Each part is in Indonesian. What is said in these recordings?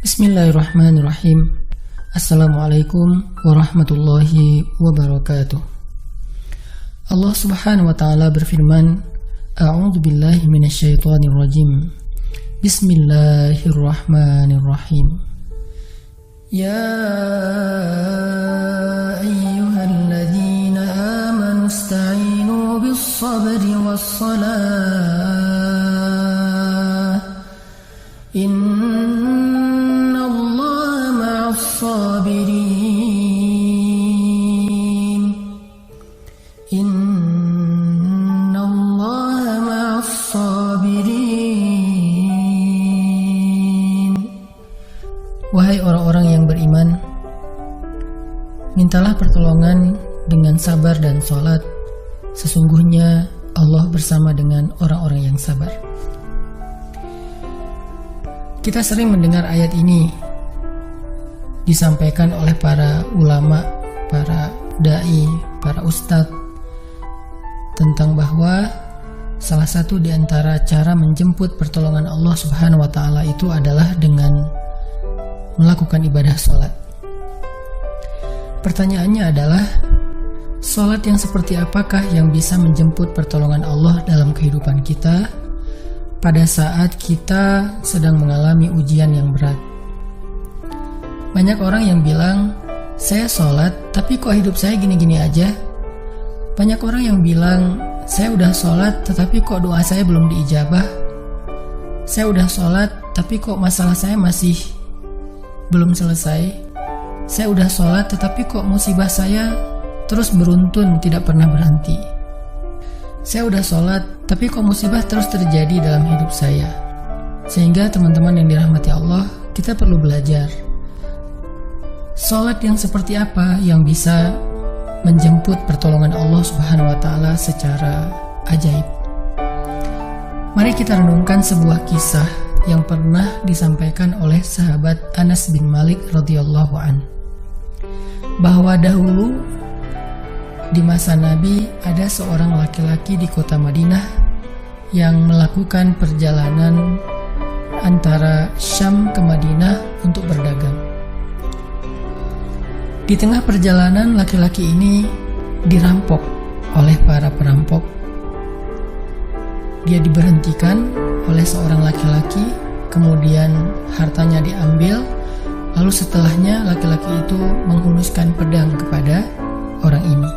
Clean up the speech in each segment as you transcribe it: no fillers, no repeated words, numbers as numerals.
Bismillahirrahmanirrahim. Assalamualaikum warahmatullahi wabarakatuh. Allah subhanahu wa ta'ala berfirman, A'udzu billahi minasyaitonir rajim. Bismillahirrahmanirrahim. Ya ayyuhalladzina amanu ista'inu bis-sabri was-salah. Innallaha ma'as-sabirin. Innallaha ma'as-sabirin. Wahai orang-orang yang beriman, mintalah pertolongan dengan sabar dan sholat. Sesungguhnya Allah bersama dengan orang-orang yang sabar. Kita sering mendengar ayat ini disampaikan oleh para ulama, para da'i, para ustadz, tentang bahwa salah satu di antara cara menjemput pertolongan Allah Subhanahu wa ta'ala itu adalah dengan melakukan ibadah sholat. Pertanyaannya adalah, sholat yang seperti apakah yang bisa menjemput pertolongan Allah dalam kehidupan kita pada saat kita sedang mengalami ujian yang berat? Banyak orang yang bilang, saya sholat tapi kok hidup saya gini-gini aja. Banyak orang yang bilang, saya udah sholat tetapi kok doa saya belum diijabah. Saya udah sholat tapi kok masalah saya masih belum selesai. Saya udah sholat tetapi kok musibah saya terus beruntun, tidak pernah berhenti. Saya udah sholat tapi kok musibah terus terjadi dalam hidup saya. Sehingga teman-teman yang dirahmati Allah, kita perlu belajar sholat yang seperti apa yang bisa menjemput pertolongan Allah Subhanahu wa ta'ala secara ajaib. Mari kita renungkan sebuah kisah yang pernah disampaikan oleh sahabat Anas bin Malik radhiyallahu an, bahwa dahulu di masa Nabi ada seorang laki-laki di kota Madinah yang melakukan perjalanan antara Syam ke Madinah untuk berdagang. Di tengah perjalanan, laki-laki ini dirampok oleh para perampok. Dia diberhentikan oleh seorang laki-laki, kemudian hartanya diambil, lalu setelahnya laki-laki itu menghunuskan pedang kepada orang ini.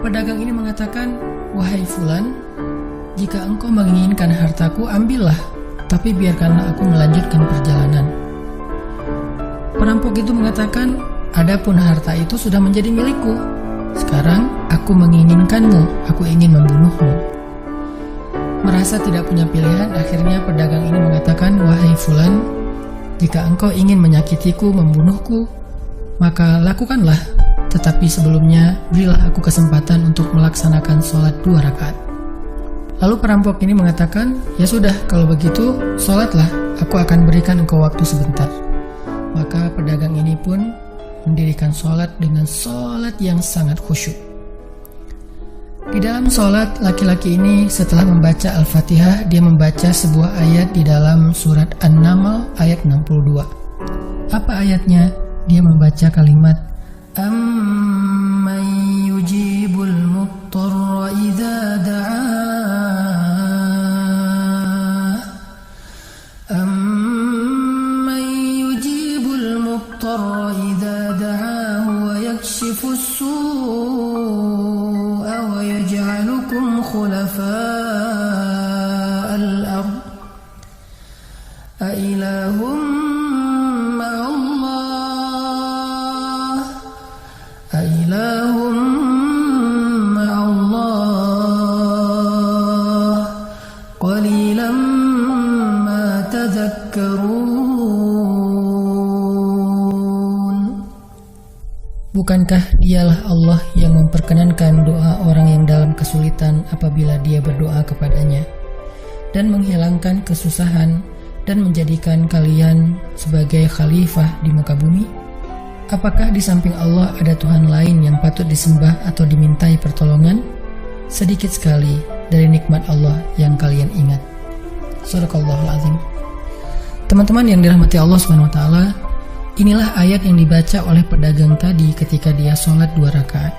Pedagang ini mengatakan, wahai fulan, jika engkau menginginkan hartaku, ambillah, tapi biarkanlah aku melanjutkan perjalanan. Perampok itu mengatakan, adapun harta itu sudah menjadi milikku. Sekarang aku menginginkanmu, aku ingin membunuhmu. Merasa tidak punya pilihan, akhirnya pedagang ini mengatakan, wahai fulan, jika engkau ingin menyakitiku, membunuhku, maka lakukanlah. Tetapi sebelumnya, berilah aku kesempatan untuk melaksanakan sholat 2 rakaat. Lalu perampok ini mengatakan, ya sudah, kalau begitu, sholatlah, aku akan berikan engkau waktu sebentar. Maka pedagang ini pun mendirikan sholat dengan sholat yang sangat khusyuk. Di dalam sholat, laki-laki ini setelah membaca Al-Fatihah, dia membaca sebuah ayat di dalam surat An-Naml ayat 62. Apa ayatnya? Dia membaca kalimat, Amman yujibul muttarra idza da'ah. Amman yujibul muttarra idza da'ah wa yakshifus su'a wa yaj'alukum khulafa'al ard. A ilahum Bukankah dialah Allah yang memperkenankan doa orang yang dalam kesulitan apabila dia berdoa kepadanya, dan menghilangkan kesusahan dan menjadikan kalian sebagai khalifah di muka bumi? Apakah di samping Allah ada Tuhan lain yang patut disembah atau dimintai pertolongan? Sedikit sekali dari nikmat Allah yang kalian ingat. Shadaqallahul azim. Teman-teman yang dirahmati Allah Subhanahu wa taala, inilah ayat yang dibaca oleh pedagang tadi ketika dia sholat 2 rakaat.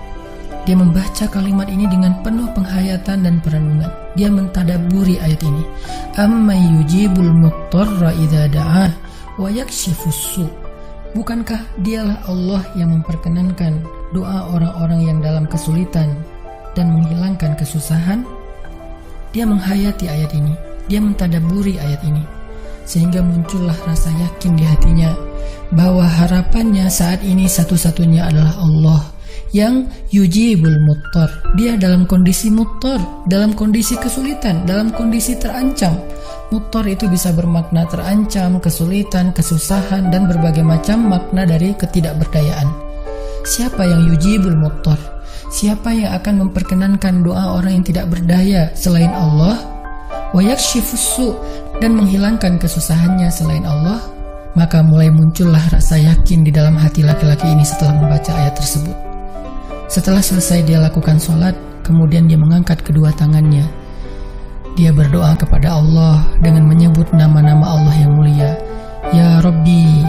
Dia membaca kalimat ini dengan penuh penghayatan dan perenungan. Dia mentadaburi ayat ini. Amma yujibul muttarra idza da'ah wa yakshifus su'. Bukankah dialah Allah yang memperkenankan doa orang-orang yang dalam kesulitan dan menghilangkan kesusahan? Dia menghayati ayat ini. Dia mentadaburi ayat ini. Sehingga muncullah rasa yakin di hatinya bahwa harapannya saat ini satu-satunya adalah Allah yang yujibul muttar. Dia dalam kondisi muttar, dalam kondisi kesulitan, dalam kondisi terancam. Muttar itu bisa bermakna terancam, kesulitan, kesusahan, dan berbagai macam makna dari ketidakberdayaan. Siapa yang yujibul muttar? Siapa yang akan memperkenankan doa orang yang tidak berdaya selain Allah? Wa yakshifus su', dan menghilangkan kesusahannya selain Allah? Maka mulai muncullah rasa yakin di dalam hati laki-laki ini setelah membaca ayat tersebut. Setelah selesai dia lakukan sholat, kemudian dia mengangkat kedua tangannya. Dia berdoa kepada Allah dengan menyebut nama-nama Allah yang mulia. Ya Rabbi,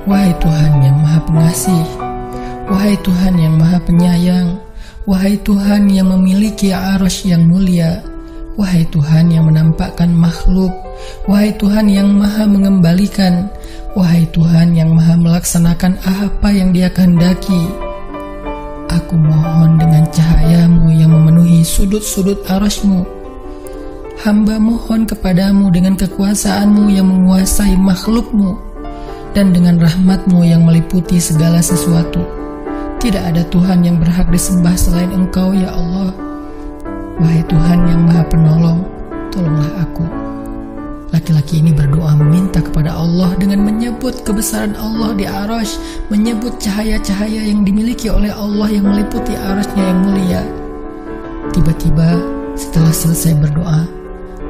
wahai Tuhan yang maha pengasih, wahai Tuhan yang maha penyayang, wahai Tuhan yang memiliki arasy yang mulia, wahai Tuhan yang menampakkan makhluk, wahai Tuhan yang maha mengembalikan, wahai Tuhan yang maha melaksanakan apa yang Dia kehendaki. Aku mohon dengan cahayamu yang memenuhi sudut-sudut arasy-Mu. Hamba mohon kepadamu dengan kekuasaanmu yang menguasai makhluk-Mu, dan dengan rahmat-Mu yang meliputi segala sesuatu. Tidak ada Tuhan yang berhak disembah selain Engkau, ya Allah. Wahai Tuhan yang maha penolong, tolonglah aku. Laki-laki ini berdoa meminta kepada Allah dengan menyebut kebesaran Allah di arasy, menyebut cahaya-cahaya yang dimiliki oleh Allah yang meliputi arasy-Nya yang mulia. Tiba-tiba setelah selesai berdoa,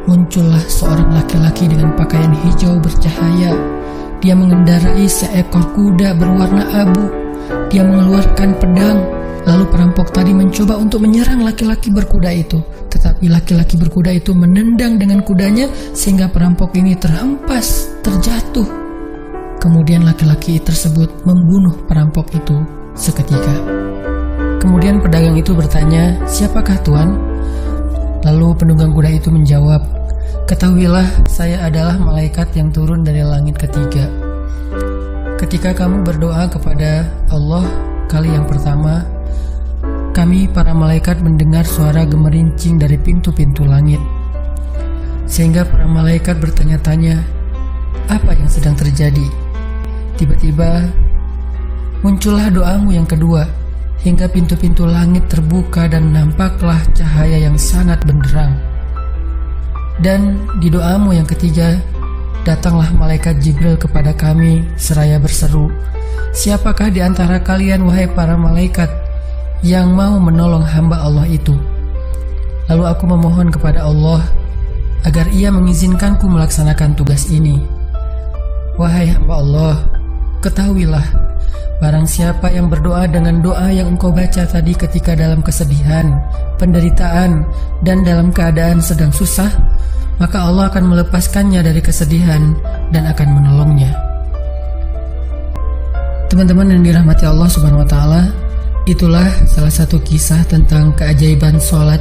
muncullah seorang laki-laki dengan pakaian hijau bercahaya. Dia mengendarai seekor kuda berwarna abu. Dia mengeluarkan pedang. Lalu perampok tadi mencoba untuk menyerang laki-laki berkuda itu. Tetapi laki-laki berkuda itu menendang dengan kudanya sehingga perampok ini terhempas, terjatuh. Kemudian laki-laki tersebut membunuh perampok itu seketika. Kemudian pedagang itu bertanya, "Siapakah Tuan?" Lalu penunggang kuda itu menjawab, "Ketahuilah, saya adalah malaikat yang turun dari langit ketiga. Ketika kamu berdoa kepada Allah kali yang pertama, kami para malaikat mendengar suara gemerincing dari pintu-pintu langit. Sehingga para malaikat bertanya-tanya, apa yang sedang terjadi? Tiba-tiba muncullah doamu yang kedua, hingga pintu-pintu langit terbuka dan nampaklah cahaya yang sangat benderang. Dan di doamu yang ketiga, datanglah malaikat Jibril kepada kami seraya berseru, siapakah di antara kalian wahai para malaikat yang mau menolong hamba Allah itu? Lalu aku memohon kepada Allah agar Ia mengizinkanku melaksanakan tugas ini. Wahai hamba Allah, ketahuilah, barang siapa yang berdoa dengan doa yang engkau baca tadi ketika dalam kesedihan, penderitaan, dan dalam keadaan sedang susah, maka Allah akan melepaskannya dari kesedihan dan akan menolongnya." Teman-teman yang dirahmati Allah Subhanahu wa taala, itulah salah satu kisah tentang keajaiban sholat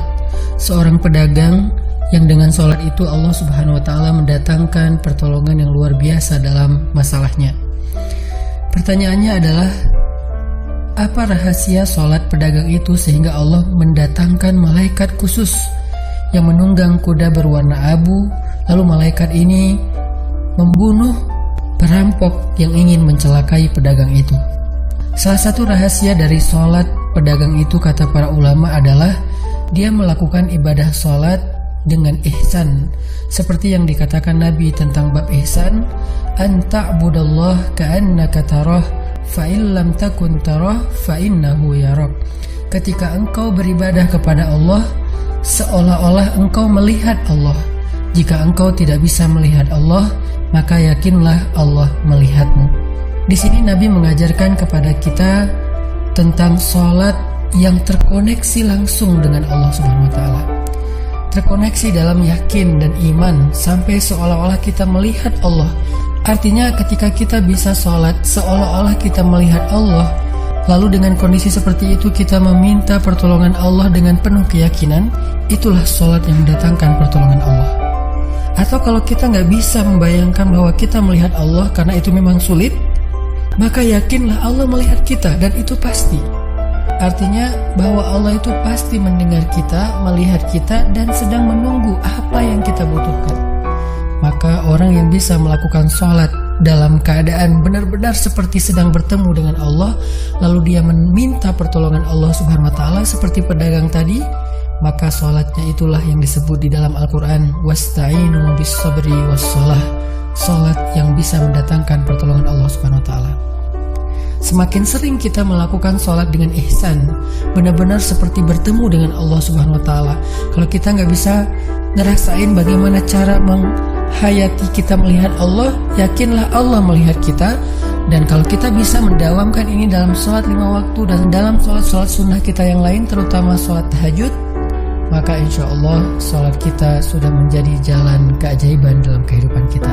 seorang pedagang yang dengan sholat itu Allah Subhanahu wa taala mendatangkan pertolongan yang luar biasa dalam masalahnya. Pertanyaannya adalah, apa rahasia sholat pedagang itu sehingga Allah mendatangkan malaikat khusus yang menunggang kuda berwarna abu, lalu malaikat ini membunuh perampok yang ingin mencelakai pedagang itu? Salah satu rahasia dari sholat pedagang itu, kata para ulama, adalah dia melakukan ibadah sholat dengan ihsan, seperti yang dikatakan Nabi tentang bab ihsan, an ta'budallah ka'annaka tarah fa in lam takun tarah fa innahu yarak. Ketika engkau beribadah kepada Allah, seolah-olah engkau melihat Allah. Jika engkau tidak bisa melihat Allah, maka yakinlah Allah melihatmu. Di sini Nabi mengajarkan kepada kita tentang sholat yang terkoneksi langsung dengan Allah Subhanahu wa taala. terkoneksi dalam yakin dan iman sampai seolah-olah kita melihat Allah. Artinya ketika kita bisa sholat seolah-olah kita melihat Allah, lalu dengan kondisi seperti itu kita meminta pertolongan Allah dengan penuh keyakinan, itulah sholat yang mendatangkan pertolongan Allah. Atau kalau kita nggak bisa membayangkan bahwa kita melihat Allah karena itu memang sulit, maka yakinlah Allah melihat kita dan itu pasti. Artinya bahwa Allah itu pasti mendengar kita, melihat kita, dan sedang menunggu apa yang kita butuhkan. Maka orang yang bisa melakukan sholat dalam keadaan benar-benar seperti sedang bertemu dengan Allah, lalu dia meminta pertolongan Allah Subhanahu wa Ta'ala seperti pedagang tadi, maka sholatnya itulah yang disebut di dalam Al-Quran wasta'inu bis sabri was sholah, sholat yang bisa mendatangkan pertolongan Allah Subhanahu wa Ta'ala. Semakin sering kita melakukan sholat dengan ihsan, benar-benar seperti bertemu dengan Allah Subhanahu wa Ta'ala. Kalau kita nggak bisa ngerasain bagaimana cara menghayati kita melihat Allah, yakinlah Allah melihat kita. Dan kalau kita bisa mendawamkan ini dalam sholat 5 waktu dan dalam sholat-sholat sunnah kita yang lain, terutama sholat tahajud, maka insya Allah sholat kita sudah menjadi jalan keajaiban dalam kehidupan kita.